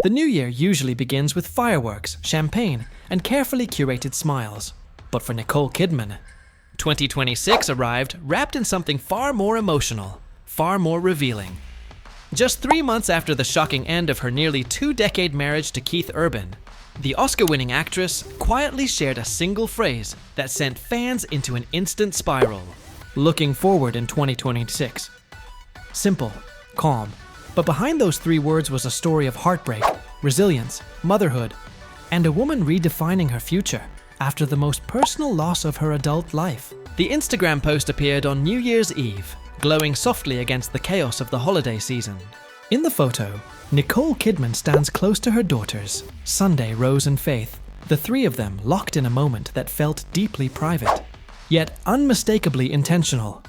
The new year usually begins with fireworks, champagne, and carefully curated smiles. But for Nicole Kidman, 2026 arrived wrapped in something far more emotional, far more revealing. Just 3 months after the shocking end of her nearly 2-decade marriage to Keith Urban, the Oscar-winning actress quietly shared a single phrase that sent fans into an instant spiral. Looking forward in 2026. Simple, calm, but behind those 3 words was a story of heartbreak, resilience, motherhood, and a woman redefining her future after the most personal loss of her adult life. The Instagram post appeared on New Year's Eve, glowing softly against the chaos of the holiday season. In the photo, Nicole Kidman stands close to her daughters, Sunday, Rose, and Faith, the 3 of them locked in a moment that felt deeply private, yet unmistakably intentional.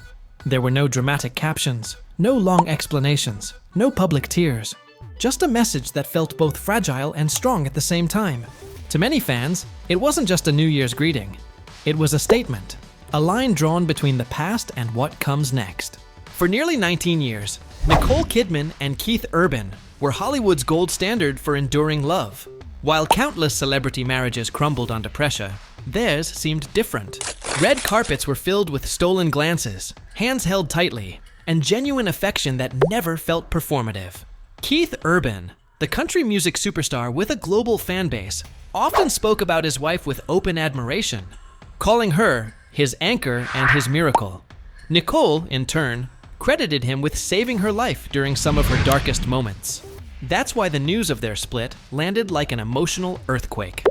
There were no dramatic captions, no long explanations, no public tears, just a message that felt both fragile and strong at the same time. To many fans, it wasn't just a New Year's greeting. It was a statement, a line drawn between the past and what comes next. For nearly 19 years, Nicole Kidman and Keith Urban were Hollywood's gold standard for enduring love. While countless celebrity marriages crumbled under pressure, theirs seemed different. Red carpets were filled with stolen glances, hands held tightly, and genuine affection that never felt performative. Keith Urban, the country music superstar with a global fan base, often spoke about his wife with open admiration, calling her his anchor and his miracle. Nicole, in turn, credited him with saving her life during some of her darkest moments. That's why the news of their split landed like an emotional earthquake.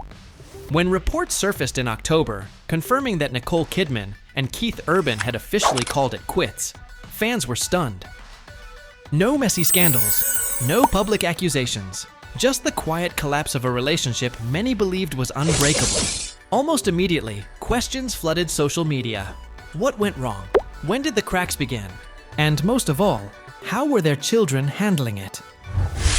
When reports surfaced in October, confirming that Nicole Kidman and Keith Urban had officially called it quits, fans were stunned. No messy scandals, no public accusations, just the quiet collapse of a relationship many believed was unbreakable. Almost immediately, questions flooded social media. What went wrong? When did the cracks begin? And most of all, how were their children handling it?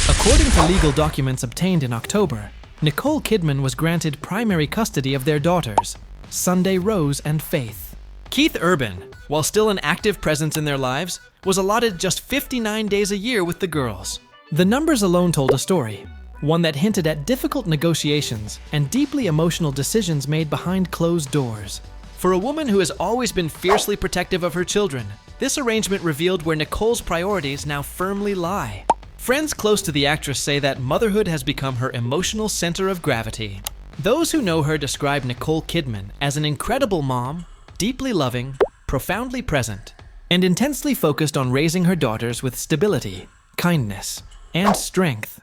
According to legal documents obtained in October, Nicole Kidman was granted primary custody of their daughters, Sunday, Rose, and Faith. Keith Urban, while still an active presence in their lives, was allotted just 59 days a year with the girls. The numbers alone told a story, one that hinted at difficult negotiations and deeply emotional decisions made behind closed doors. For a woman who has always been fiercely protective of her children, this arrangement revealed where Nicole's priorities now firmly lie. Friends close to the actress say that motherhood has become her emotional center of gravity. Those who know her describe Nicole Kidman as an incredible mom, deeply loving, profoundly present, and intensely focused on raising her daughters with stability, kindness, and strength.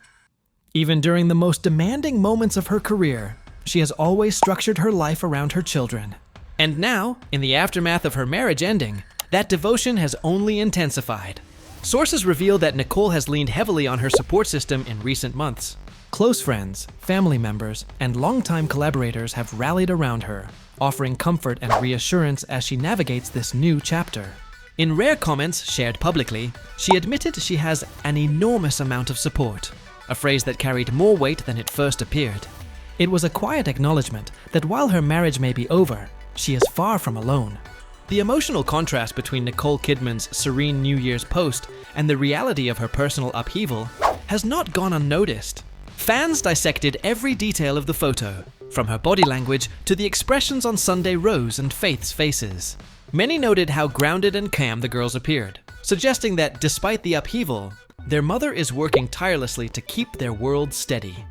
Even during the most demanding moments of her career, she has always structured her life around her children. And now, in the aftermath of her marriage ending, that devotion has only intensified. Sources reveal that Nicole has leaned heavily on her support system in recent months. Close friends, family members, and longtime collaborators have rallied around her, offering comfort and reassurance as she navigates this new chapter. In rare comments shared publicly, she admitted she has an enormous amount of support, a phrase that carried more weight than it first appeared. It was a quiet acknowledgement that while her marriage may be over, she is far from alone. The emotional contrast between Nicole Kidman's serene New Year's post and the reality of her personal upheaval has not gone unnoticed. Fans dissected every detail of the photo, from her body language to the expressions on Sunday, Rose, and Faith's faces. Many noted how grounded and calm the girls appeared, suggesting that despite the upheaval, their mother is working tirelessly to keep their world steady.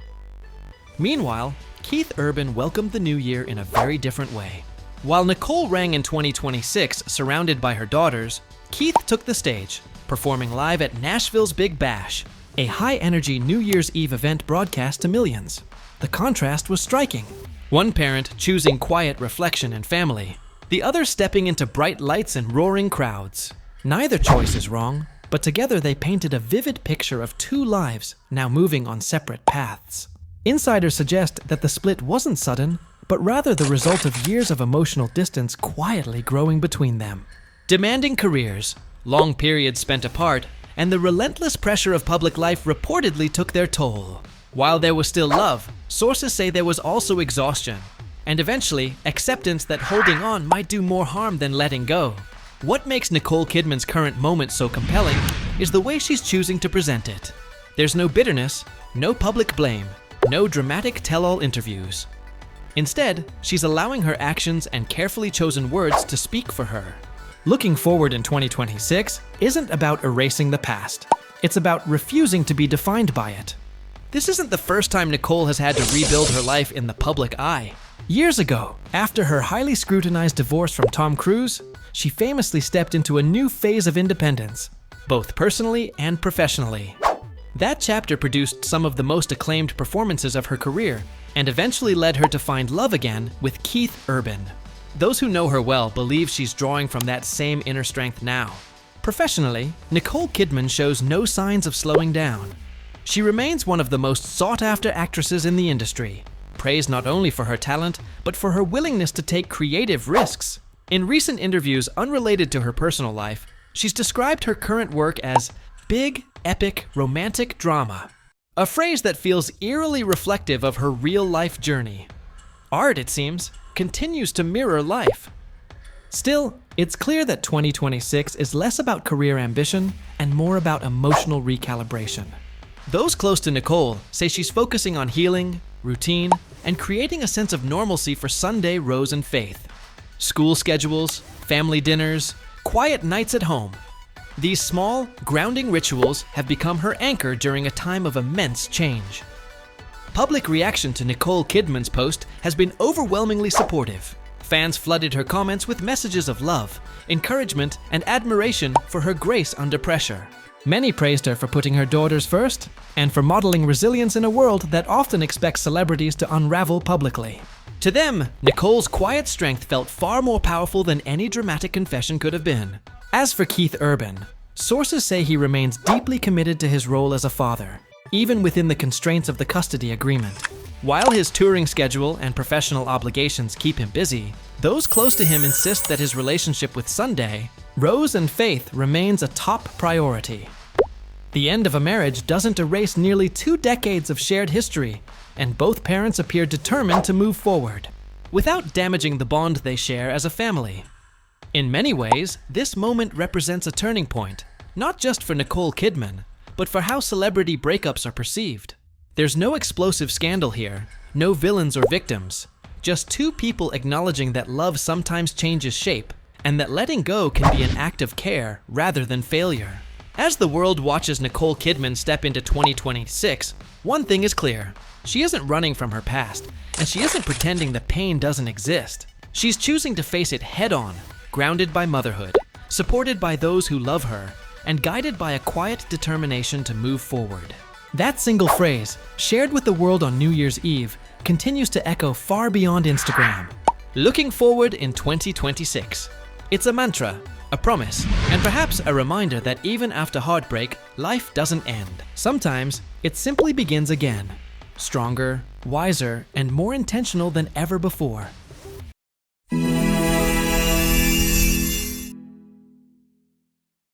Meanwhile, Keith Urban welcomed the new year in a very different way. While Nicole rang in 2026 surrounded by her daughters, Keith took the stage, performing live at Nashville's Big Bash, a high-energy New Year's Eve event broadcast to millions. The contrast was striking. One parent choosing quiet reflection and family, the other stepping into bright lights and roaring crowds. Neither choice is wrong, but together they painted a vivid picture of 2 lives now moving on separate paths. Insiders suggest that the split wasn't sudden, but rather the result of years of emotional distance quietly growing between them. Demanding careers, long periods spent apart, and the relentless pressure of public life reportedly took their toll. While there was still love, sources say there was also exhaustion, and eventually acceptance that holding on might do more harm than letting go. What makes Nicole Kidman's current moment so compelling is the way she's choosing to present it. There's no bitterness, no public blame, no dramatic tell-all interviews. Instead, she's allowing her actions and carefully chosen words to speak for her. Looking forward in 2026 isn't about erasing the past. It's about refusing to be defined by it. This isn't the first time Nicole has had to rebuild her life in the public eye. Years ago, after her highly scrutinized divorce from Tom Cruise, she famously stepped into a new phase of independence, both personally and professionally. That chapter produced some of the most acclaimed performances of her career and eventually led her to find love again with Keith Urban. Those who know her well believe she's drawing from that same inner strength now. Professionally, Nicole Kidman shows no signs of slowing down. She remains one of the most sought-after actresses in the industry, praised not only for her talent, but for her willingness to take creative risks. In recent interviews unrelated to her personal life, she's described her current work as big, epic, romantic drama, a phrase that feels eerily reflective of her real-life journey. Art, it seems, continues to mirror life. Still, it's clear that 2026 is less about career ambition and more about emotional recalibration. Those close to Nicole say she's focusing on healing, routine, and creating a sense of normalcy for Sunday, Rose, and Faith. School schedules, family dinners, quiet nights at home. These small, grounding rituals have become her anchor during a time of immense change. Public reaction to Nicole Kidman's post has been overwhelmingly supportive. Fans flooded her comments with messages of love, encouragement, and admiration for her grace under pressure. Many praised her for putting her daughters first and for modeling resilience in a world that often expects celebrities to unravel publicly. To them, Nicole's quiet strength felt far more powerful than any dramatic confession could have been. As for Keith Urban, sources say he remains deeply committed to his role as a father, even within the constraints of the custody agreement. While his touring schedule and professional obligations keep him busy, those close to him insist that his relationship with Sunday, Rose, and Faith remains a top priority. The end of a marriage doesn't erase nearly 2 decades of shared history, and both parents appear determined to move forward, without damaging the bond they share as a family. In many ways, this moment represents a turning point, not just for Nicole Kidman, but for how celebrity breakups are perceived. There's no explosive scandal here, no villains or victims, just 2 people acknowledging that love sometimes changes shape, and that letting go can be an act of care rather than failure. As the world watches Nicole Kidman step into 2026, one thing is clear. She isn't running from her past, and she isn't pretending the pain doesn't exist. She's choosing to face it head-on, grounded by motherhood, supported by those who love her, and guided by a quiet determination to move forward. That single phrase, shared with the world on New Year's Eve, continues to echo far beyond Instagram. Looking forward in 2026. It's a mantra, a promise, and perhaps a reminder that even after heartbreak, life doesn't end. Sometimes, it simply begins again, stronger, wiser, and more intentional than ever before.